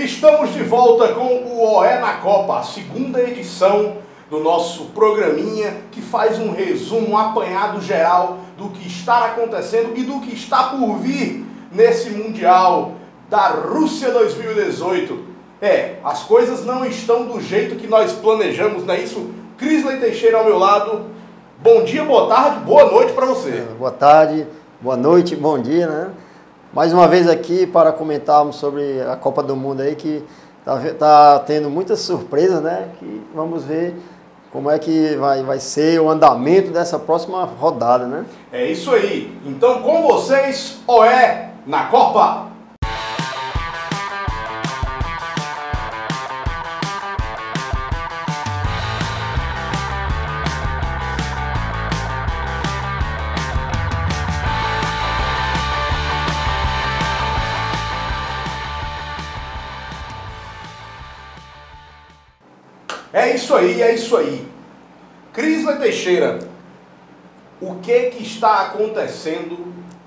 Estamos de volta com o OE na Copa, a segunda edição do nosso programinha que faz um resumo, um apanhado geral do que está acontecendo e do que está por vir nesse Mundial da Rússia 2018. As coisas não estão do jeito que nós planejamos, não é isso? Crisley Teixeira ao meu lado. Bom dia, boa tarde, boa noite para você. Boa tarde, boa noite, bom dia, né? Mais uma vez aqui para comentarmos sobre a Copa do Mundo aí, que tá tendo muitas surpresas, né? Que vamos ver como é que vai ser o andamento dessa próxima rodada, né? É isso aí. Então com vocês, OE na Copa. É isso aí. Crisley Teixeira, o que está acontecendo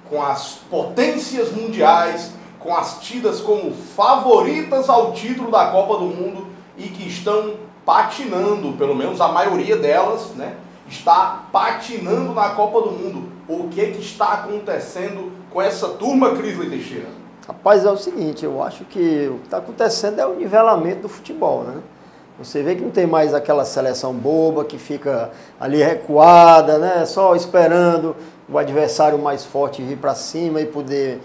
com as potências mundiais, com as tidas como favoritas ao título da Copa do Mundo e que estão patinando, pelo menos a maioria delas, né? Está patinando na Copa do Mundo. O que está acontecendo com essa turma, Crisley Teixeira? Rapaz, é o seguinte, eu acho que o que está acontecendo é o nivelamento do futebol, né? Você vê que não tem mais aquela seleção boba que fica ali recuada, né? Só esperando o adversário mais forte vir para cima e poder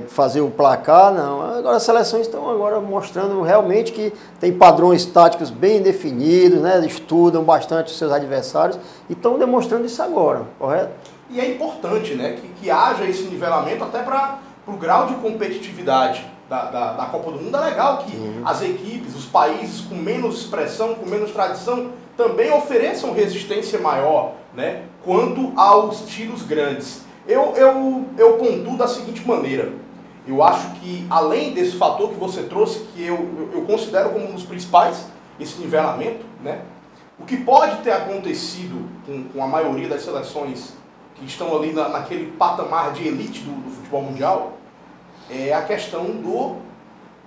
fazer o placar, não. Agora as seleções estão agora mostrando realmente que tem padrões táticos bem definidos, né? Estudam bastante os seus adversários e estão demonstrando isso agora, correto? E é importante, né, que haja esse nivelamento até para o grau de competitividade da Copa do Mundo. É legal que as equipes, os países com menos expressão, com menos tradição, também ofereçam resistência maior, né, quanto aos tiros grandes. Eu pontuo da seguinte maneira. Eu acho que, além desse fator que você trouxe, que eu considero como um dos principais, esse nivelamento, né, o que pode ter acontecido com a maioria das seleções que estão ali naquele patamar de elite do futebol mundial, é a questão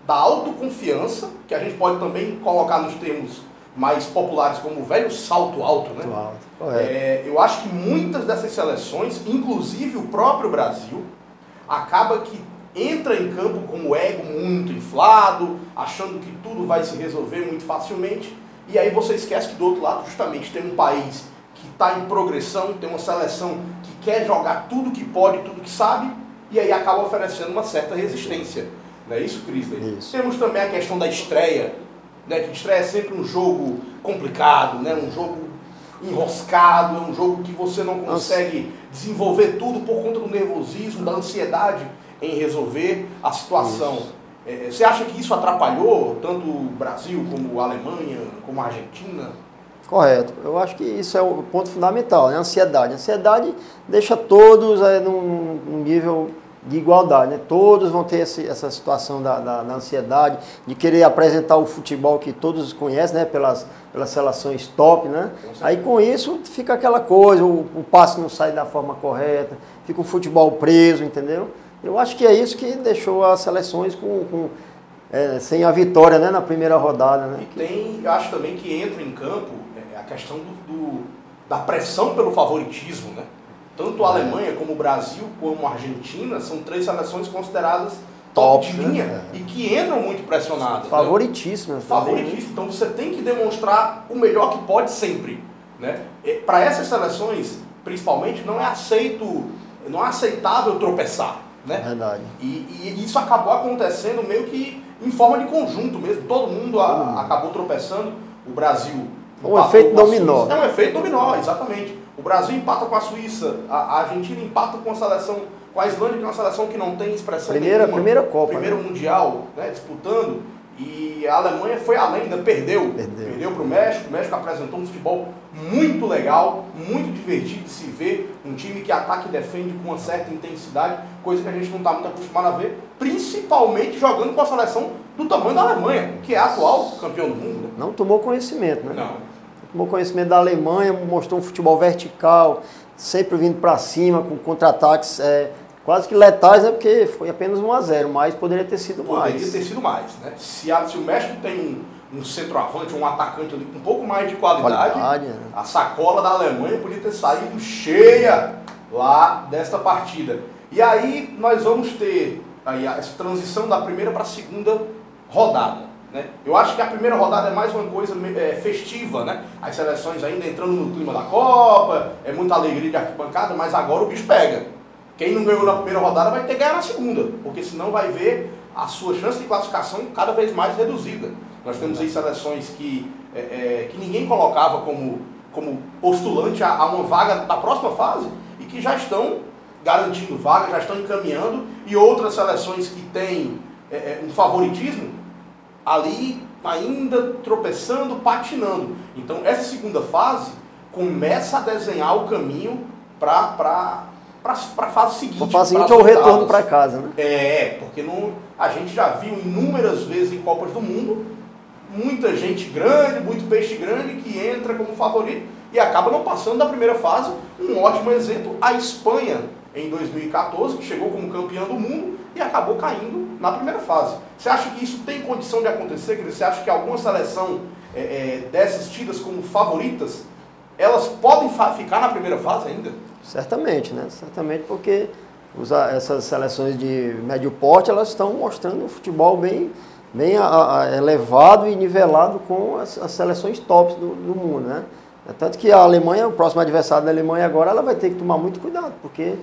da autoconfiança, que a gente pode também colocar nos termos mais populares como o velho salto alto, né? Eu acho que muitas dessas seleções, inclusive o próprio Brasil, acaba que entra em campo com o ego muito inflado, achando que tudo vai se resolver muito facilmente, e aí você esquece que do outro lado justamente tem um país que está em progressão, tem uma seleção que quer jogar tudo que pode, tudo que sabe, e aí acaba oferecendo uma certa resistência. Não é isso, Crisley? Isso. Temos também a questão da estreia, né? Que estreia é sempre um jogo complicado, né? Um jogo enroscado, é um jogo que você não consegue desenvolver tudo por conta do nervosismo, da ansiedade em resolver a situação. Você acha que isso atrapalhou tanto o Brasil como a Alemanha, como a Argentina? Correto. Eu acho que isso é o ponto fundamental, né? A ansiedade. A ansiedade deixa todos num nível de igualdade, né? Todos vão ter essa situação da ansiedade, de querer apresentar o futebol que todos conhecem, né? Pelas seleções top, né? Aí com isso fica aquela coisa, o passe não sai da forma correta, fica o futebol preso, entendeu? Eu acho que é isso que deixou as seleções sem a vitória, né? Na primeira rodada, né? E eu acho também que entra em campo a questão da pressão pelo favoritismo, né? Tanto a Alemanha como o Brasil, como a Argentina, são três seleções consideradas top de linha, né? E que entram muito pressionadas. Favoritíssimas. Né? Favoritíssimas. Então você tem que demonstrar o melhor que pode sempre. Né? Para essas seleções, principalmente, não é aceitável tropeçar. Né? Verdade. E isso acabou acontecendo meio que em forma de conjunto mesmo. Todo mundo acabou tropeçando. O Brasil... Um efeito dominó. É um efeito dominó, exatamente. O Brasil empata com a Suíça, a Argentina empata com a Islândia, que é uma seleção que não tem expressão nenhuma. Primeira Copa. Primeiro Mundial, né, disputando. E a Alemanha foi além, ainda perdeu para o México. O México apresentou um futebol muito legal, muito divertido de se ver. Um time que ataca e defende com uma certa intensidade, coisa que a gente não está muito acostumado a ver, principalmente jogando com a seleção do tamanho da Alemanha, que é a atual campeão do mundo. Né? Não tomou conhecimento, né? Não. Tomou conhecimento da Alemanha, mostrou um futebol vertical, sempre vindo para cima, com contra-ataques quase que letais, né? Porque foi apenas 1-0, mas poderia ter sido mais. Poderia ter sido mais, né? Se o México tem um centroavante, um atacante ali com um pouco mais de qualidade, né? A sacola da Alemanha podia ter saído cheia lá desta partida. E aí nós vamos ter aí essa transição da primeira para a segunda rodada. Né? Eu acho que a primeira rodada é mais uma coisa festiva, né? As seleções ainda entrando no clima da Copa, é muita alegria de arquibancada, mas agora o bicho pega. Quem não ganhou na primeira rodada vai ter que ganhar na segunda, porque senão vai ver a sua chance de classificação cada vez mais reduzida. Nós temos aí seleções que ninguém colocava como postulante a uma vaga da próxima fase e que já estão garantindo vaga, já estão encaminhando, e outras seleções que têm um favoritismo ali ainda tropeçando, patinando. Então essa segunda fase começa a desenhar o caminho para a fase seguinte. A fase seguinte é o retorno para casa, né? Porque a gente já viu inúmeras vezes em Copas do Mundo, muita gente grande, muito peixe grande que entra como favorito e acaba não passando da primeira fase. Um ótimo exemplo, a Espanha em 2014, que chegou como campeã do mundo e acabou caindo na primeira fase. Você acha que isso tem condição de acontecer? Quer dizer, você acha que alguma seleção dessas tidas como favoritas, elas podem ficar na primeira fase ainda? Certamente, né? Certamente, porque essas seleções de médio porte, elas estão mostrando um futebol bem elevado e nivelado com as seleções tops do mundo, né? Tanto que a Alemanha, o próximo adversário da Alemanha agora, ela vai ter que tomar muito cuidado, porque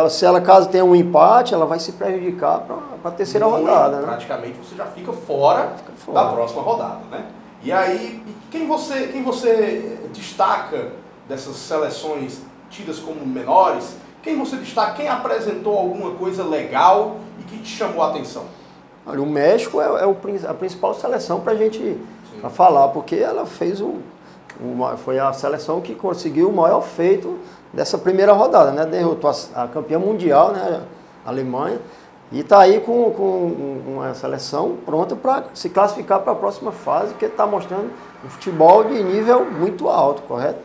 se ela caso tenha um empate, ela vai se prejudicar para a terceira rodada. Né? Praticamente você já fica fora da próxima rodada, né? E aí, quem você destaca dessas seleções tidas como menores? Quem você destaca? Quem apresentou alguma coisa legal e que te chamou a atenção? Olha, o México é a principal seleção para a gente falar, porque ela fez foi a seleção que conseguiu o maior feito dessa primeira rodada, né? Derrotou a campeã mundial, né? A Alemanha, e está aí com uma seleção pronta para se classificar para a próxima fase, que está mostrando um futebol de nível muito alto, correto?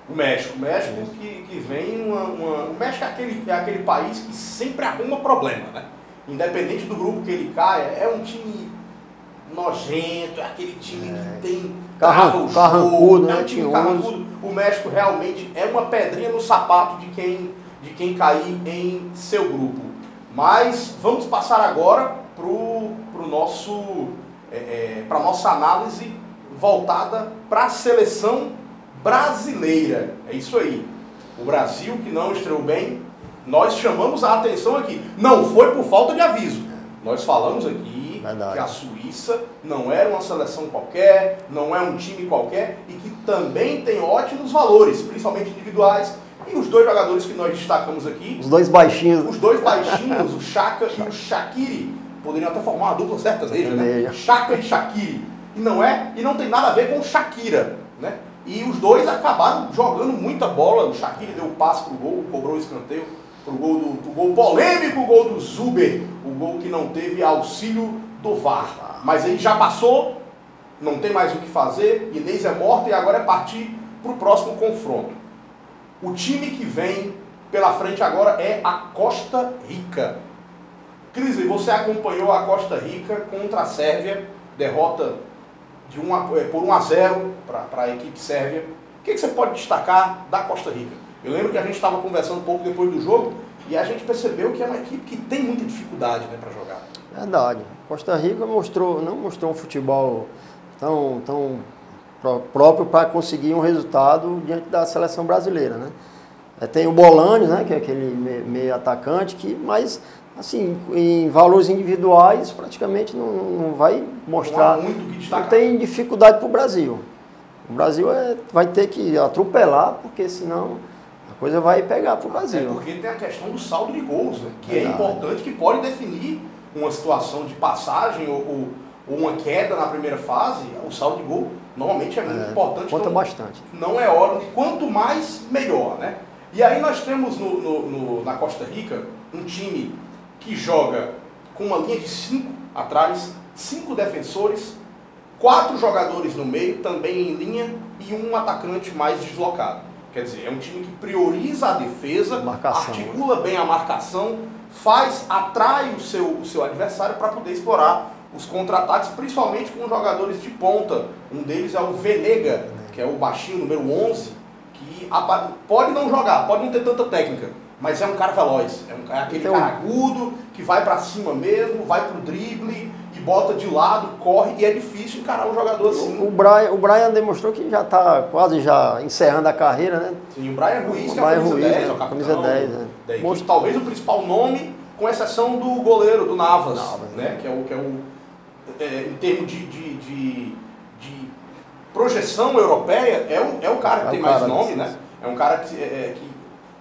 O México que vem o México é aquele país que sempre arruma problema, né? Independente do grupo que ele caia, é um time nojento, é aquele time que tem carrancudo, né? Carrancudo. O México realmente é uma pedrinha no sapato de quem cair em seu grupo. Mas vamos passar agora para nossa análise voltada para a seleção brasileira. É isso aí. O Brasil, que não estreou bem, nós chamamos a atenção aqui. Não foi por falta de aviso. Nós falamos aqui que a Suíça não era uma seleção qualquer, não é um time qualquer e que também tem ótimos valores, principalmente individuais. E os dois jogadores que nós destacamos aqui... Os dois baixinhos, o Chaka e o Shaqiri, poderiam até formar uma dupla sertaneja, né? Chaka e Shaqiri. E não tem nada a ver com Shakira, né? E os dois acabaram jogando muita bola. O Shaqiri deu o passe pro gol, cobrou o escanteio pro gol polêmico, o gol do Zuber, o gol que não teve auxílio do VAR. Mas aí já passou, não tem mais o que fazer, Inês é morta e agora é partir para o próximo confronto. O time que vem pela frente agora é a Costa Rica. Cris, você acompanhou a Costa Rica contra a Sérvia, derrota por 1-0 para a equipe sérvia. O que você pode destacar da Costa Rica? Eu lembro que a gente estava conversando um pouco depois do jogo e a gente percebeu que é uma equipe que tem muita dificuldade, né, para jogar. Verdade. Costa Rica não mostrou um futebol tão próprio para conseguir um resultado diante da seleção brasileira, né? Tem o Bolaños, né, que é aquele meio atacante, mas assim, em valores individuais praticamente não vai mostrar. Não há muito que destacar. Não tem dificuldade para o Brasil. O Brasil vai ter que atropelar, porque senão a coisa vai pegar para o Brasil. É porque tem a questão do saldo de gols, né, que é importante, que pode definir uma situação de passagem ou uma queda na primeira fase. O saldo de gol normalmente é muito importante. Conta bastante. Não é hora de quanto mais, melhor, né? E aí nós temos na Costa Rica um time que joga com uma linha de 5 atrás, 5 defensores, 4 jogadores no meio, também em linha, e um atacante mais deslocado. Quer dizer, é um time que prioriza a defesa, Marcação, articula bem a marcação, atrai o seu adversário para poder explorar os contra-ataques, principalmente com jogadores de ponta. Um deles é o Venega, que é o baixinho, número 11, que pode não jogar, pode não ter tanta técnica, mas é um cara veloz, é aquele cara agudo, que vai para cima mesmo, vai pro drible e bota de lado, corre, e é difícil encarar um jogador assim. O Brian demonstrou que já está quase já encerrando a carreira, né? Sim, o Brian Ruiz, que é a camisa 10, é o capitão, camisa 10, né? Talvez o principal nome, com exceção do goleiro, do Navas, né? Que é o em termos de projeção europeia, é o cara que tem mais nome, né? É um cara que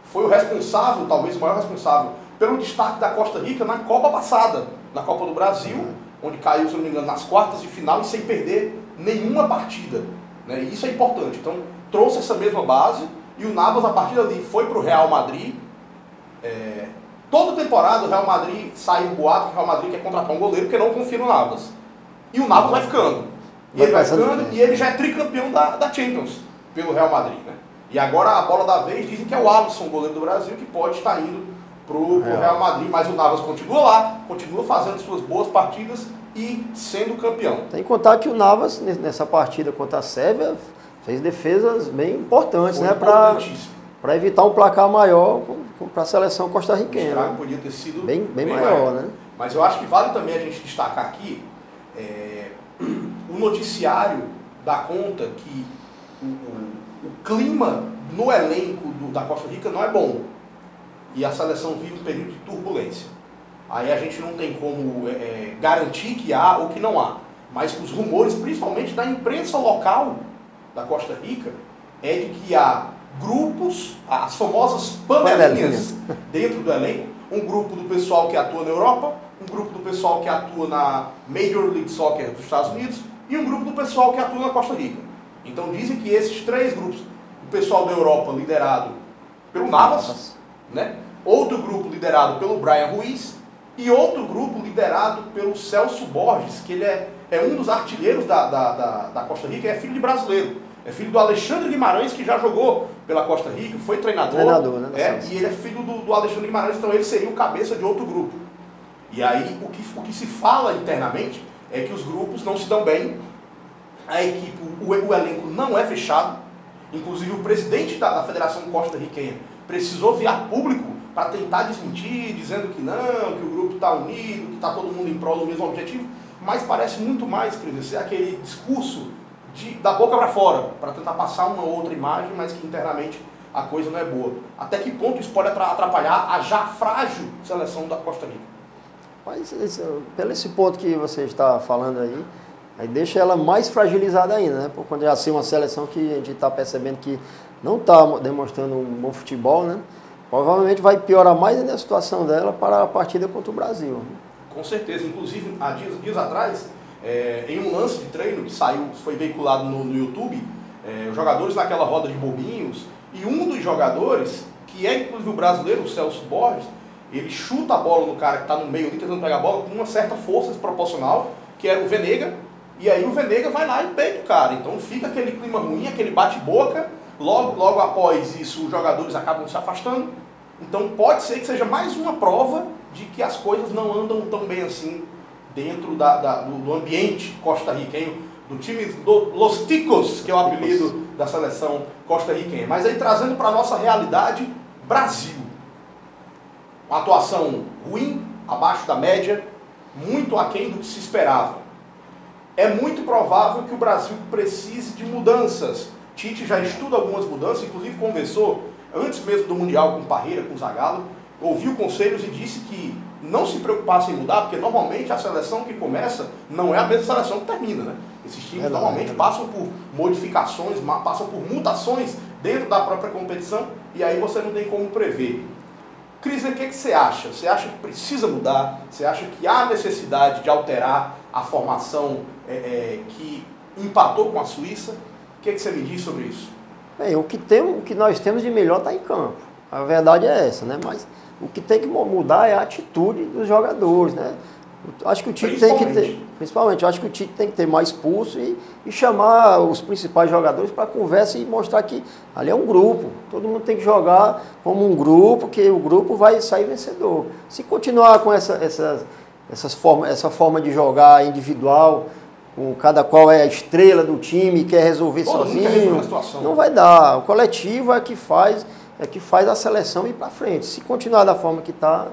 foi o responsável, talvez o maior responsável, pelo destaque da Costa Rica na Copa passada, na Copa do Brasil, onde caiu, se não me engano, nas quartas de final e sem perder nenhuma partida, né? E isso é importante. Então, trouxe essa mesma base e o Navas, a partir dali, foi para o Real Madrid. Toda temporada o Real Madrid sai um boato que o Real Madrid quer contratar um goleiro porque não confia no Navas. E o Navas vai ficando. E ele vai ficando e ele já é tricampeão da Champions pelo Real Madrid, né? E agora a bola da vez dizem que é o Alisson, goleiro do Brasil, que pode estar indo pro Real Madrid, mas o Navas continua lá, continua fazendo suas boas partidas e sendo campeão. Tem que contar que o Navas, nessa partida contra a Sérvia, fez defesas bem importantes, né? Para evitar um placar maior para a seleção costarriquenha. Né? Podia ter sido bem maior, né? Mas eu acho que vale também a gente destacar aqui o noticiário dá conta que o clima no elenco da Costa Rica não é bom. E a seleção vive um período de turbulência. Aí a gente não tem como garantir que há ou que não há. Mas os rumores, principalmente da imprensa local da Costa Rica, é de que há grupos, as famosas panelinhas dentro do elenco. Um grupo do pessoal que atua na Europa, um grupo do pessoal que atua na Major League Soccer dos Estados Unidos e um grupo do pessoal que atua na Costa Rica. Então dizem que esses três grupos, o pessoal da Europa liderado pelo Navas, né? Outro grupo liderado pelo Brian Ruiz e outro grupo liderado pelo Celso Borges, que ele é um dos artilheiros da Costa Rica, é filho de brasileiro. É filho do Alexandre Guimarães, que já jogou pela Costa Rica, foi treinador, né? E ele é filho do Alexandre Guimarães, então ele seria o cabeça de outro grupo. E aí o que se fala internamente é que os grupos não se dão bem, a equipe, o elenco não é fechado, inclusive o presidente da Federação Costarriquenha precisou vir a público para tentar desmentir, dizendo que não, que o grupo está unido, que está todo mundo em prol do mesmo objetivo, mas parece muito mais, Cris, ser aquele discurso da boca para fora, para tentar passar uma outra imagem, mas que internamente a coisa não é boa. Até que ponto isso pode atrapalhar a já frágil seleção da Costa Rica? Mas pelo esse ponto que você está falando aí deixa ela mais fragilizada ainda, né? Por quando já ser uma seleção que a gente está percebendo que não está demonstrando um bom futebol, né? Provavelmente vai piorar mais ainda a situação dela para a partida contra o Brasil. Com certeza. Inclusive, há dias atrás, em um lance de treino que foi veiculado no YouTube, os jogadores naquela roda de bobinhos, e um dos jogadores, que é inclusive o brasileiro, o Celso Borges, ele chuta a bola no cara que está no meio ali, tentando pegar a bola com uma certa força desproporcional, que era o Venega, e aí o Venega vai lá e peita o cara. Então fica aquele clima ruim, aquele bate-boca, logo após isso os jogadores acabam se afastando. Então pode ser que seja mais uma prova de que as coisas não andam tão bem assim dentro do ambiente costarriquenho, do time do Los Ticos, que é o apelido da seleção costarriquenha. Mas aí trazendo para a nossa realidade, Brasil. Uma atuação ruim, abaixo da média, muito aquém do que se esperava. É muito provável que o Brasil precise de mudanças. Tite já estuda algumas mudanças, inclusive conversou antes mesmo do Mundial com Parreira, com Zagallo, ouviu conselhos e disse que não se preocupasse em mudar, porque normalmente a seleção que começa não é a mesma seleção que termina, né? Esses times normalmente passam por modificações, passam por mutações dentro da própria competição e aí você não tem como prever. Cris, o que você acha? Você acha que precisa mudar? Você acha que há necessidade de alterar a formação que empatou com a Suíça? O que você me diz sobre isso? Bem, o que nós temos de melhor está em campo. A verdade é essa, né? Mas o que tem que mudar é a atitude dos jogadores, né? Acho que o Tite tem que ter, principalmente, eu acho que o Tite tem que ter mais pulso e chamar os principais jogadores para conversa e mostrar que ali é um grupo. Todo mundo tem que jogar como um grupo, que o grupo vai sair vencedor. Se continuar com essa forma de jogar individual, com cada qual é a estrela do time e quer resolver sozinho, não vai dar. O coletivo é que faz a seleção ir para frente. Se continuar da forma que está,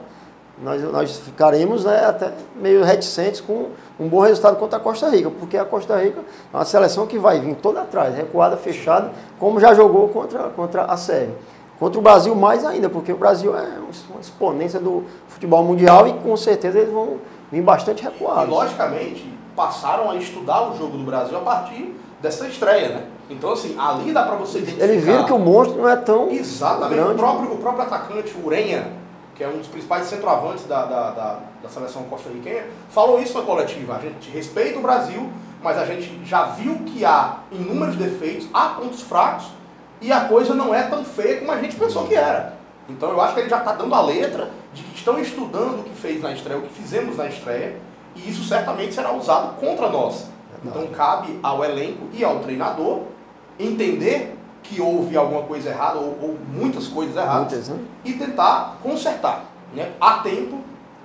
nós ficaremos, né, até meio reticentes com um bom resultado contra a Costa Rica, porque a Costa Rica é uma seleção que vai vir toda atrás, recuada, fechada, como já jogou contra a Sérvia. Contra o Brasil mais ainda, porque o Brasil é uma exponência do futebol mundial e com certeza eles vão vir bastante recuados. E logicamente passaram a estudar o jogo do Brasil a partir dessa estreia, né? Então assim, ali dá para você identificar... Eles viram que o monstro não é tão exatamente grande. O próprio atacante, o Urenha, que é um dos principais centroavantes da seleção costarriquenha, falou isso na coletiva. A gente respeita o Brasil, mas a gente já viu que há inúmeros defeitos, há pontos fracos, e a coisa não é tão feia como a gente pensou que era. Então eu acho que ele já está dando a letra de que estão estudando o que fez na estreia, o que fizemos na estreia, e isso certamente será usado contra nós. Então cabe ao elenco e ao treinador entender que houve alguma coisa errada, ou muitas coisas erradas, né? E tentar consertar. Né? Há tempo,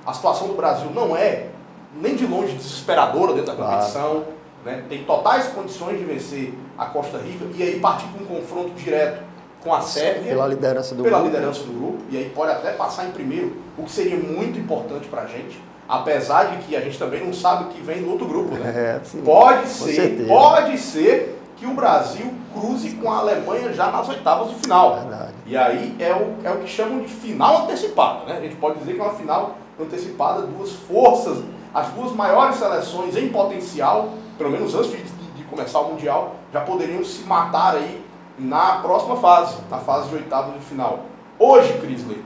a situação do Brasil não é nem de longe desesperadora dentro da competição, né? Tem totais condições de vencer a Costa Rica e aí partir para um confronto direto com a Sérvia, pela liderança do grupo, e aí pode até passar em primeiro, o que seria muito importante para a gente, apesar de que a gente também não sabe o que vem do outro grupo. Né? Pode ser que o Brasil cruze com a Alemanha já nas oitavas de final. Verdade. E aí é o que chamam de final antecipada. Né? A gente pode dizer que é uma final antecipada, duas forças, as duas maiores seleções em potencial, pelo menos antes de começar o Mundial, já poderiam se matar aí na próxima fase, na fase de oitavas de final. Hoje, Crisley,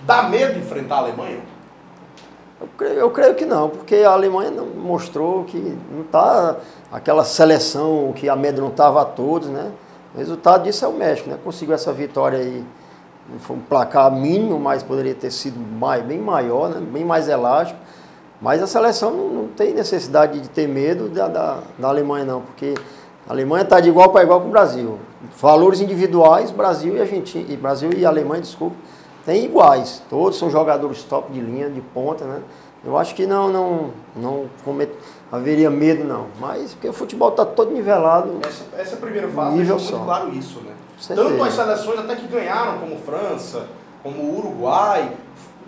dá medo de enfrentar a Alemanha? Eu creio que não, porque a Alemanha não mostrou que não está aquela seleção que amedrontava a todos, né? O resultado disso é o México, né? Conseguiu essa vitória aí, foi um placar mínimo, mas poderia ter sido bem maior, né? Bem mais elástico. Mas a seleção não tem necessidade de ter medo da Alemanha não, porque a Alemanha está de igual para igual com o Brasil. Valores individuais, Brasil e Alemanha, desculpa, tem iguais. Todos são jogadores top de linha, de ponta, né? Eu acho que não haveria medo, não. Mas porque o futebol está todo nivelado. Essa primeira fase deixou muito claro isso, né? Tanto as seleções até que ganharam, como França, como Uruguai,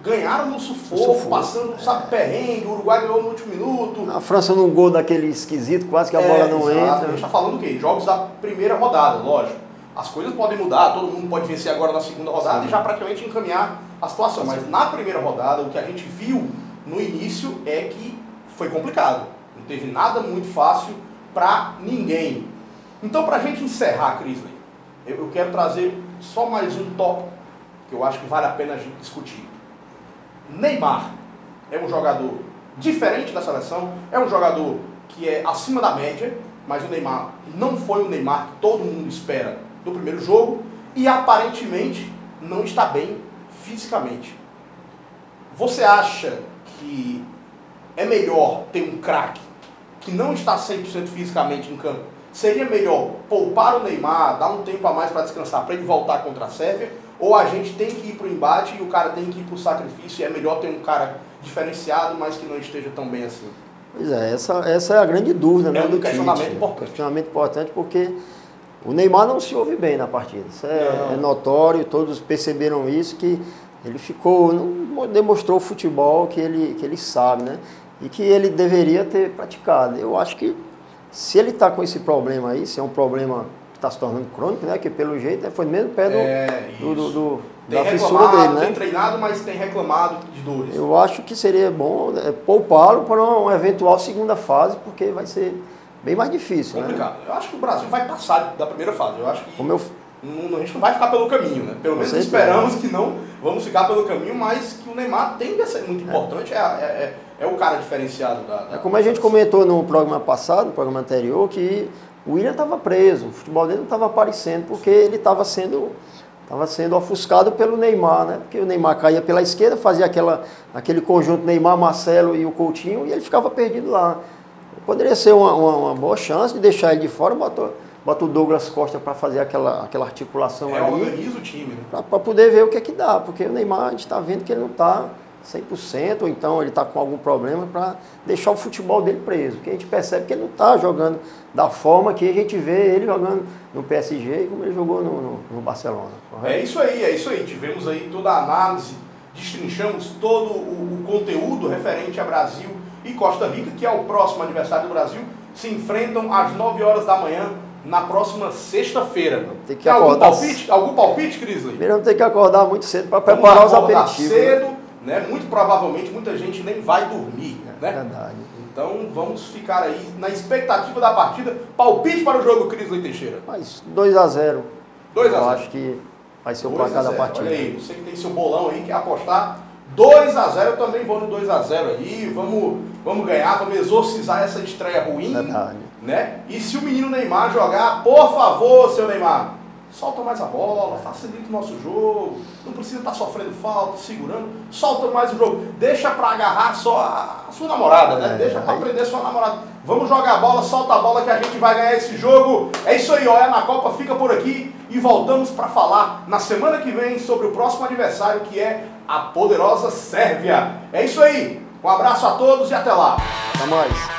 ganharam no sufoco, passando, sabe, perrengue, o Uruguai ganhou no último minuto. A França num gol daquele esquisito, quase que a bola não entra. A gente está falando o quê? Jogos da primeira rodada, lógico. As coisas podem mudar, todo mundo pode vencer agora na segunda rodada e já praticamente encaminhar a situação. Mas na primeira rodada, o que a gente viu no início é que foi complicado. Não teve nada muito fácil para ninguém. Então, para a gente encerrar, Crisley, eu quero trazer só mais um tópico que eu acho que vale a pena a gente discutir. Neymar é um jogador diferente da seleção, é um jogador que é acima da média, mas o Neymar não foi o Neymar que todo mundo espera do primeiro jogo e aparentemente não está bem fisicamente. Você acha que é melhor ter um craque que não está 100% fisicamente em campo? Seria melhor poupar o Neymar, dar um tempo a mais para descansar, para ele voltar contra a Sérvia? Ou a gente tem que ir para o embate e o cara tem que ir para o sacrifício e é melhor ter um cara diferenciado, mas que não esteja tão bem assim? Pois é, essa é a grande dúvida, né, do questionamento Tite. Importante. Questionamento importante porque o Neymar não se ouve bem na partida. Isso é notório, todos perceberam isso, que ele não demonstrou o futebol que ele sabe, né? E que ele deveria ter praticado. Eu acho que se ele está com esse problema aí, se é um problema que está se tornando crônico, né? Que pelo jeito foi mesmo pé da fissura dele, né? Tem treinado, mas tem reclamado de dores. Eu acho que seria bom poupá-lo para uma eventual segunda fase, porque vai ser bem mais difícil. Complicado. Né? Eu acho que o Brasil vai passar da primeira fase. Eu acho que a gente não vai ficar pelo caminho, né? Pelo menos esperamos que não vamos ficar pelo caminho, mas que o Neymar tende a ser muito importante, é o cara diferenciado da como a gente comentou no programa passado, no programa anterior, que o William estava preso, o futebol dele não estava aparecendo, porque ele estava sendo estava sendo ofuscado pelo Neymar, né? Porque o Neymar caía pela esquerda, fazia aquele conjunto Neymar, Marcelo e o Coutinho, e ele ficava perdido lá. Poderia ser uma boa chance de deixar ele de fora, bota o Douglas Costa para fazer aquela articulação ali. Organiza o time, né? Para poder ver o que é que dá, porque o Neymar, a gente está vendo que ele não está 100%, ou então ele está com algum problema para deixar o futebol dele preso, porque a gente percebe que ele não está jogando da forma que a gente vê ele jogando no PSG e como ele jogou no Barcelona. Correto? É isso aí. Tivemos aí toda a análise, destrinchamos todo o conteúdo referente a Brasil e Costa Rica, que é o próximo aniversário do Brasil, se enfrentam às 9 horas da manhã na próxima sexta-feira. Tem que acordar. Algum palpite, Crisley? Primeiro vamos ter que acordar muito cedo para preparar os aperitivos. Cedo, né? Muito provavelmente muita gente nem vai dormir, né? Verdade. Então vamos ficar aí na expectativa da partida. Palpite para o jogo, Crisley Teixeira. Mas 2-0. 2-0. Eu acho que vai ser o placar da partida. Olha aí, você que tem seu bolão aí, quer apostar 2-0, eu também vou no 2-0 aí. Vamos ganhar, vamos exorcizar essa estreia ruim. Verdade. Né? E se o menino Neymar jogar, por favor, seu Neymar, solta mais a bola, facilita o nosso jogo, não precisa estar sofrendo falta, segurando, solta mais o jogo, deixa para agarrar só a sua namorada, né? Deixa para prender sua namorada. Vamos jogar a bola, solta a bola que a gente vai ganhar esse jogo. É isso aí, Olha na Copa fica por aqui e voltamos para falar na semana que vem sobre o próximo adversário, que é a poderosa Sérvia. É isso aí, um abraço a todos e até lá. Até mais.